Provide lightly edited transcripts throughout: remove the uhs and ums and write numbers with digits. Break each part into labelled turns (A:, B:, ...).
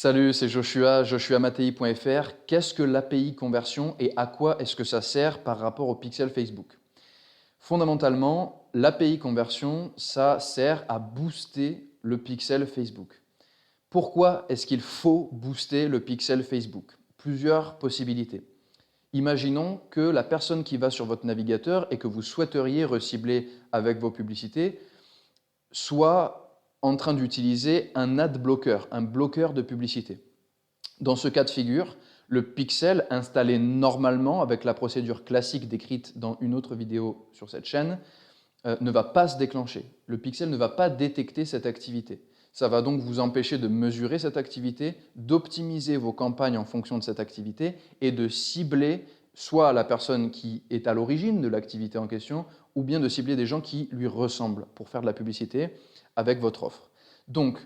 A: Salut, c'est Joshua, joshuamatei.fr. Qu'est-ce que l'API conversion et à quoi est-ce que ça sert par rapport au pixel Facebook? Fondamentalement, l'API conversion, ça sert à booster le pixel Facebook. Pourquoi est-ce qu'il faut booster le pixel Facebook? Plusieurs possibilités. Imaginons que la personne qui va sur votre navigateur et que vous souhaiteriez recibler avec vos publicités soit en train d'utiliser un ad blocker, un bloqueur de publicité. Dans ce cas de figure, le pixel installé normalement avec la procédure classique décrite dans une autre vidéo sur cette chaîne ne va pas se déclencher. Le pixel ne va pas détecter cette activité. Ça va donc vous empêcher de mesurer cette activité, d'optimiser vos campagnes en fonction de cette activité et de cibler soit la personne qui est à l'origine de l'activité en question ou bien de cibler des gens qui lui ressemblent pour faire de la publicité avec votre offre. Donc,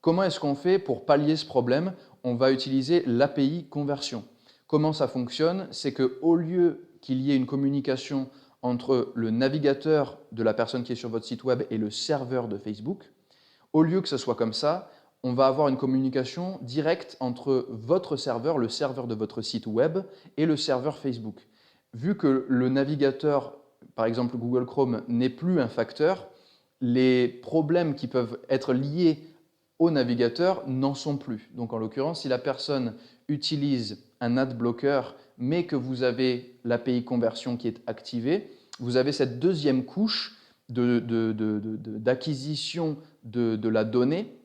A: comment est-ce qu'on fait pour pallier ce problème? On va utiliser l'API conversion. Comment ça fonctionne? C'est qu'au lieu qu'il y ait une communication entre le navigateur de la personne qui est sur votre site web et le serveur de Facebook, au lieu que ce soit comme ça, on va avoir une communication directe entre votre serveur, le serveur de votre site web, et le serveur Facebook. Vu que le navigateur, par exemple Google Chrome, n'est plus un facteur, les problèmes qui peuvent être liés au navigateur n'en sont plus. Donc en l'occurrence, si la personne utilise un ad blocker, mais que vous avez l'API conversion qui est activée, vous avez cette deuxième couche d'acquisition de la donnée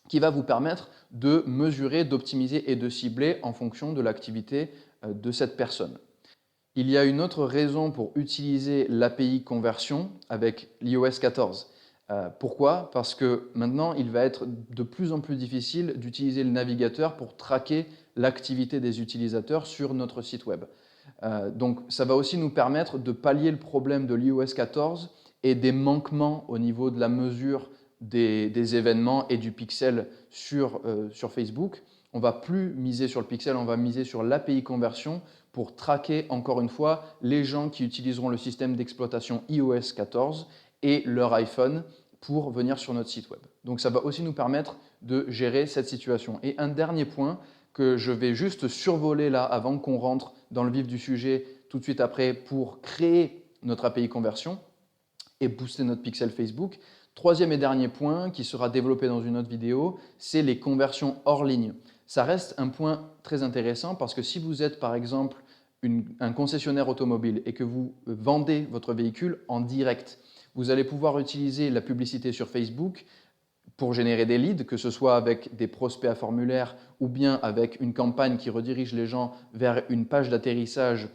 A: qui va vous permettre de mesurer, d'optimiser et de cibler en fonction de l'activité de cette personne. Il y a une autre raison pour utiliser l'API conversion avec l'iOS 14. Pourquoi? Parce que maintenant, il va être de plus en plus difficile d'utiliser le navigateur pour traquer l'activité des utilisateurs sur notre site web. Donc, ça va aussi nous permettre de pallier le problème de l'iOS 14 et des manquements au niveau de la mesure des événements et du pixel sur Facebook. On ne va plus miser sur le pixel, on va miser sur l'API conversion pour traquer, encore une fois, les gens qui utiliseront le système d'exploitation iOS 14 et leur iPhone pour venir sur notre site web. Donc ça va aussi nous permettre de gérer cette situation. Et un dernier point que je vais juste survoler là avant qu'on rentre dans le vif du sujet tout de suite après pour créer notre API conversion et booster notre pixel Facebook. Troisième et dernier point qui sera développé dans une autre vidéo, c'est les conversions hors ligne. Ça reste un point très intéressant parce que si vous êtes par exemple un concessionnaire automobile et que vous vendez votre véhicule en direct, vous allez pouvoir utiliser la publicité sur Facebook pour générer des leads, que ce soit avec des prospects à formulaire ou bien avec une campagne qui redirige les gens vers une page d'atterrissage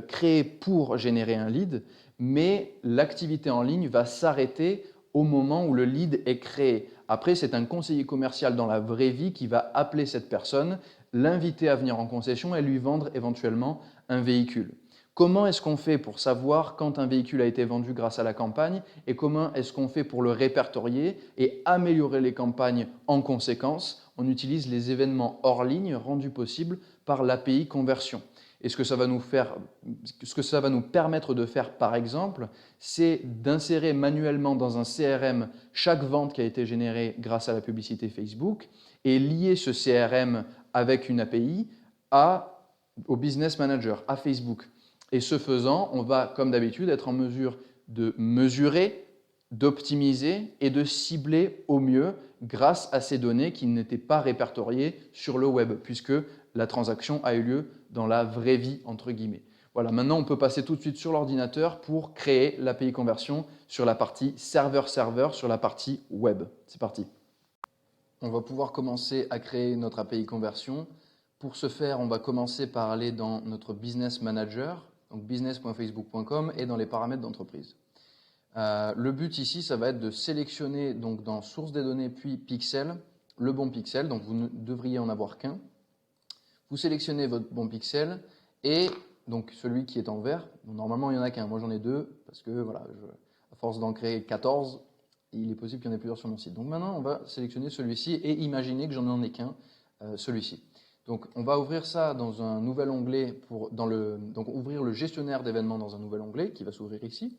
A: créée pour générer un lead, mais l'activité en ligne va s'arrêter au moment où le lead est créé. Après, c'est un conseiller commercial dans la vraie vie qui va appeler cette personne, l'inviter à venir en concession et lui vendre éventuellement un véhicule. Comment est-ce qu'on fait pour savoir quand un véhicule a été vendu grâce à la campagne et comment est-ce qu'on fait pour le répertorier et améliorer les campagnes en conséquence? On utilise les événements hors ligne rendus possibles par l'API conversion. Et ce que ça va nous permettre de faire, par exemple, c'est d'insérer manuellement dans un CRM chaque vente qui a été générée grâce à la publicité Facebook et lier ce CRM avec une API au Business Manager, à Facebook. Et ce faisant, on va, comme d'habitude, être en mesure de mesurer, d'optimiser et de cibler au mieux grâce à ces données qui n'étaient pas répertoriées sur le web, puisque la transaction a eu lieu dans la vraie vie, entre guillemets. Voilà, maintenant on peut passer tout de suite sur l'ordinateur pour créer l'API conversion sur la partie serveur-serveur, sur la partie web. C'est parti. On va pouvoir commencer à créer notre API conversion. Pour ce faire, on va commencer par aller dans notre Business Manager, donc business.facebook.com et dans les paramètres d'entreprise. Le but ici, ça va être de sélectionner donc dans source des données puis pixel, le bon pixel, donc vous ne devriez en avoir qu'un. Vous sélectionnez votre bon pixel et donc celui qui est en vert. Bon, normalement, il n'y en a qu'un. Moi, j'en ai deux parce que voilà, à force d'en créer 14, il est possible qu'il y en ait plusieurs sur mon site. Donc maintenant, on va sélectionner celui-ci et imaginer que j'en ai qu'un, celui-ci. Donc on va ouvrir ça dans un nouvel onglet donc ouvrir le gestionnaire d'événements dans un nouvel onglet qui va s'ouvrir ici.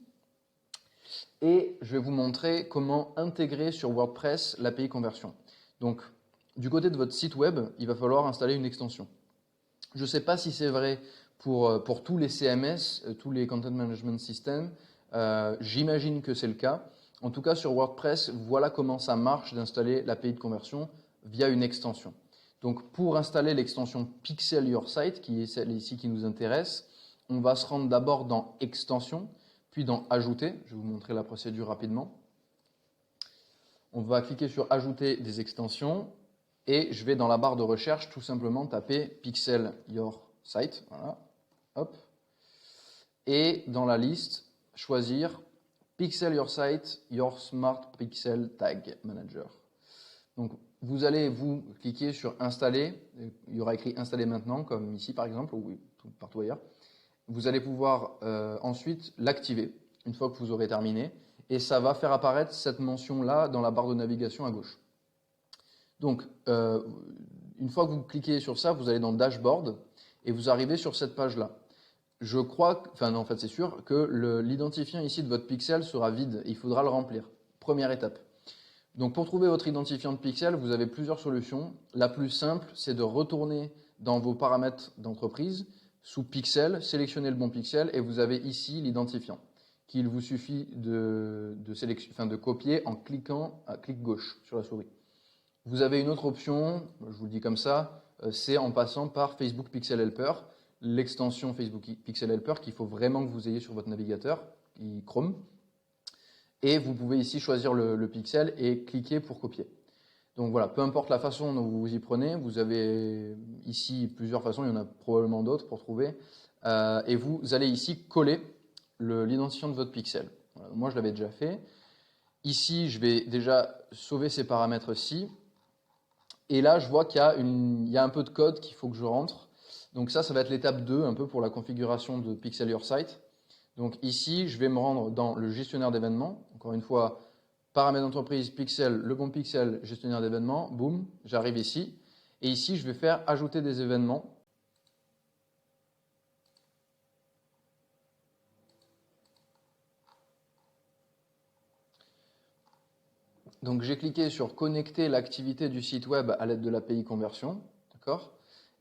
A: Et je vais vous montrer comment intégrer sur WordPress l'API conversion. Donc du côté de votre site web, il va falloir installer une extension. Je ne sais pas si c'est vrai pour tous les CMS, tous les Content Management Systems. J'imagine que c'est le cas. En tout cas, sur WordPress, voilà comment ça marche d'installer l'API de conversion via une extension. Donc, pour installer l'extension Pixel Your Site, qui est celle ici qui nous intéresse, on va se rendre d'abord dans Extension, puis dans Ajouter. Je vais vous montrer la procédure rapidement. On va cliquer sur Ajouter des extensions et je vais dans la barre de recherche tout simplement taper Pixel Your Site. Voilà. Hop. Et dans la liste, choisir Pixel Your Site, Your Smart Pixel Tag Manager. Donc, vous allez vous cliquer sur Installer. Il y aura écrit Installer maintenant, comme ici par exemple, ou partout ailleurs. Vous allez pouvoir ensuite l'activer une fois que vous aurez terminé. Et ça va faire apparaître cette mention-là dans la barre de navigation à gauche. Donc, une fois que vous cliquez sur ça, vous allez dans Dashboard et vous arrivez sur cette page-là. Je crois, enfin non, en fait c'est sûr, que l'identifiant ici de votre pixel sera vide et il faudra le remplir. Première étape. Donc pour trouver votre identifiant de pixel, vous avez plusieurs solutions. La plus simple, c'est de retourner dans vos paramètres d'entreprise, sous pixel, sélectionner le bon pixel et vous avez ici l'identifiant qu'il vous suffit de copier en cliquant à clic gauche sur la souris. Vous avez une autre option, je vous le dis comme ça, c'est en passant par Facebook Pixel Helper, l'extension Facebook Pixel Helper qu'il faut vraiment que vous ayez sur votre navigateur, Chrome. Et vous pouvez ici choisir le pixel et cliquer pour copier. Donc voilà, peu importe la façon dont vous vous y prenez, vous avez ici plusieurs façons, il y en a probablement d'autres pour trouver. Et vous allez ici coller l'identifiant de votre pixel. Voilà, moi, je l'avais déjà fait. Ici, je vais déjà sauver ces paramètres-ci. Et là, je vois qu'il y a un peu de code qu'il faut que je rentre. Donc ça va être l'étape 2, un peu pour la configuration de Pixel Your Site. Donc ici, je vais me rendre dans le gestionnaire d'événements. Encore une fois, paramètres d'entreprise, pixel, le bon pixel, gestionnaire d'événements. Boum, j'arrive ici. Et ici, je vais faire ajouter des événements. Donc j'ai cliqué sur connecter l'activité du site web à l'aide de l'API conversion, d'accord?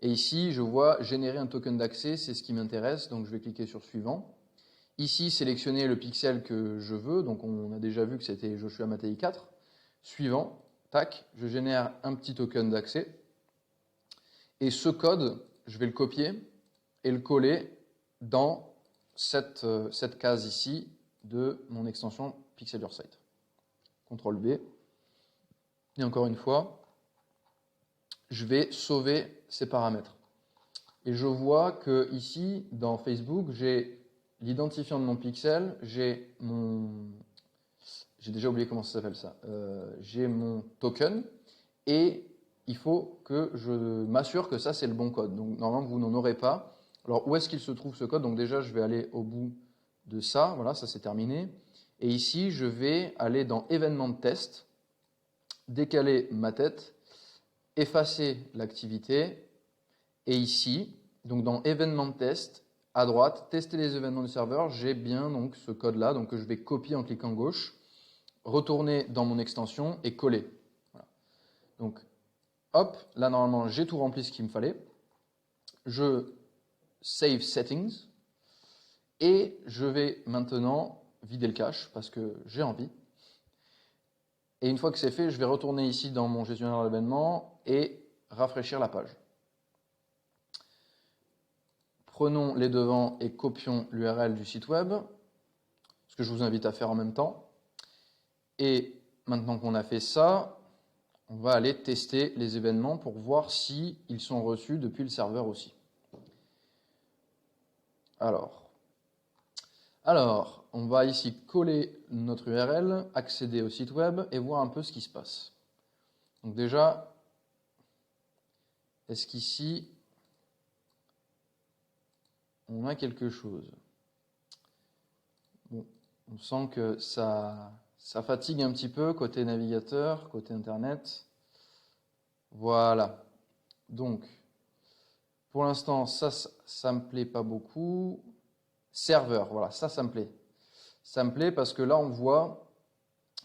A: Et ici, je vois générer un token d'accès, c'est ce qui m'intéresse, donc je vais cliquer sur suivant. Ici, sélectionner le pixel que je veux, donc on a déjà vu que c'était Joshua Mattei 4. Suivant, tac, je génère un petit token d'accès. Et ce code, je vais le copier et le coller dans cette case ici de mon extension Pixel Your Site. CTRL V. Et encore une fois, je vais sauver ces paramètres. Et je vois que ici, dans Facebook, j'ai l'identifiant de mon pixel, j'ai déjà oublié comment ça s'appelle ça. J'ai mon token et il faut que je m'assure que ça c'est le bon code. Donc normalement vous n'en aurez pas. Alors où est-ce qu'il se trouve ce code? Donc déjà je vais aller au bout de ça. Voilà, ça c'est terminé. Et ici, je vais aller dans événements de test, décaler ma tête, effacer l'activité, et ici, donc dans événements de test, à droite, tester les événements du serveur, j'ai bien donc ce code-là, donc que je vais copier en cliquant gauche, retourner dans mon extension et coller. Voilà. Donc, hop, là normalement j'ai tout rempli ce qu'il me fallait. Je save settings, et je vais maintenant vider le cache parce que j'ai envie. Et une fois que c'est fait, je vais retourner ici dans mon gestionnaire d'événements et rafraîchir la page. Prenons les devants et copions l'URL du site web, ce que je vous invite à faire en même temps. Et maintenant qu'on a fait ça, on va aller tester les événements pour voir si ils sont reçus depuis le serveur aussi. Alors, on va ici coller notre URL, accéder au site web et voir un peu ce qui se passe. Donc déjà, est-ce qu'ici, on a quelque chose? Bon, on sent que ça fatigue un petit peu côté navigateur, côté internet. Voilà. Donc, pour l'instant, ça me plaît pas beaucoup. Serveur, voilà, ça me plaît. Ça me plaît parce que là, on voit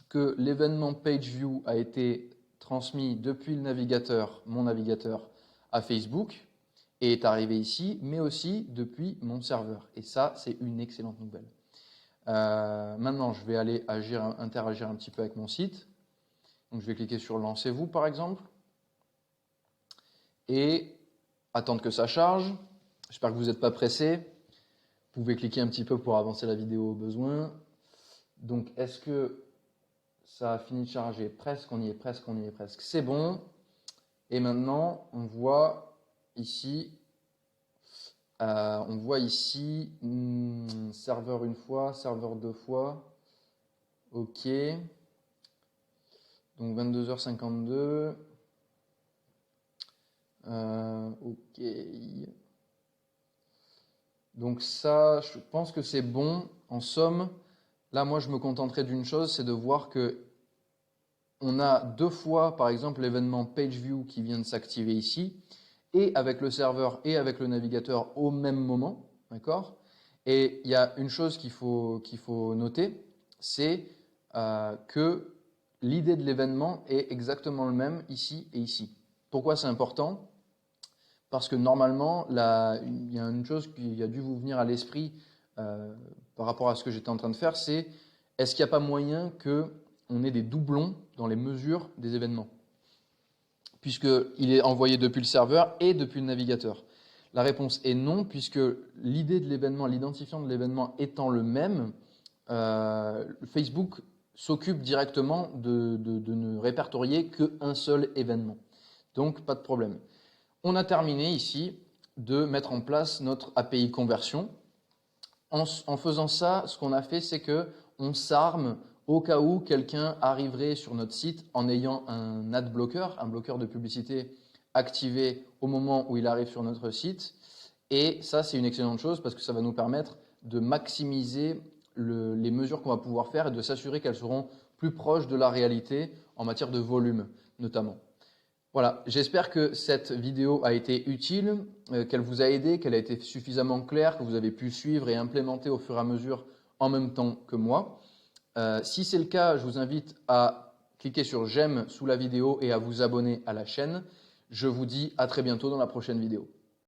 A: que l'événement PageView a été transmis depuis le navigateur, mon navigateur, à Facebook et est arrivé ici, mais aussi depuis mon serveur. Et ça, c'est une excellente nouvelle. Maintenant, je vais aller interagir un petit peu avec mon site. Donc, je vais cliquer sur Lancez-vous, par exemple, et attendre que ça charge. J'espère que vous n'êtes pas pressé. Vous pouvez cliquer un petit peu pour avancer la vidéo au besoin. Donc, est-ce que ça a fini de charger? Presque, on y est presque, on y est presque. C'est bon. Et maintenant, on voit ici, serveur une fois, serveur deux fois. OK. Donc 22h52. OK. Donc ça, je pense que c'est bon. En somme, là, moi, je me contenterai d'une chose, c'est de voir que on a deux fois, par exemple, l'événement PageView qui vient de s'activer ici, et avec le serveur et avec le navigateur au même moment, d'accord? Et il y a une chose qu'il faut noter, c'est que l'idée de l'événement est exactement le même ici et ici. Pourquoi c'est important? Parce que normalement, il y a une chose qui a dû vous venir à l'esprit par rapport à ce que j'étais en train de faire, c'est est-ce qu'il n'y a pas moyen qu'on ait des doublons dans les mesures des événements? Puisqu'il est envoyé depuis le serveur et depuis le navigateur. La réponse est non, puisque l'idée de l'événement, l'identifiant de l'événement étant le même, Facebook s'occupe directement de ne répertorier qu'un seul événement. Donc, pas de problème. On a terminé ici de mettre en place notre API conversion. En faisant ça, ce qu'on a fait, c'est qu'on s'arme au cas où quelqu'un arriverait sur notre site en ayant un ad blocker, un bloqueur de publicité activé au moment où il arrive sur notre site. Et ça, c'est une excellente chose parce que ça va nous permettre de maximiser les mesures qu'on va pouvoir faire et de s'assurer qu'elles seront plus proches de la réalité en matière de volume, notamment. Voilà, j'espère que cette vidéo a été utile, qu'elle vous a aidé, qu'elle a été suffisamment claire, que vous avez pu suivre et implémenter au fur et à mesure en même temps que moi. Si c'est le cas, je vous invite à cliquer sur j'aime sous la vidéo et à vous abonner à la chaîne. Je vous dis à très bientôt dans la prochaine vidéo.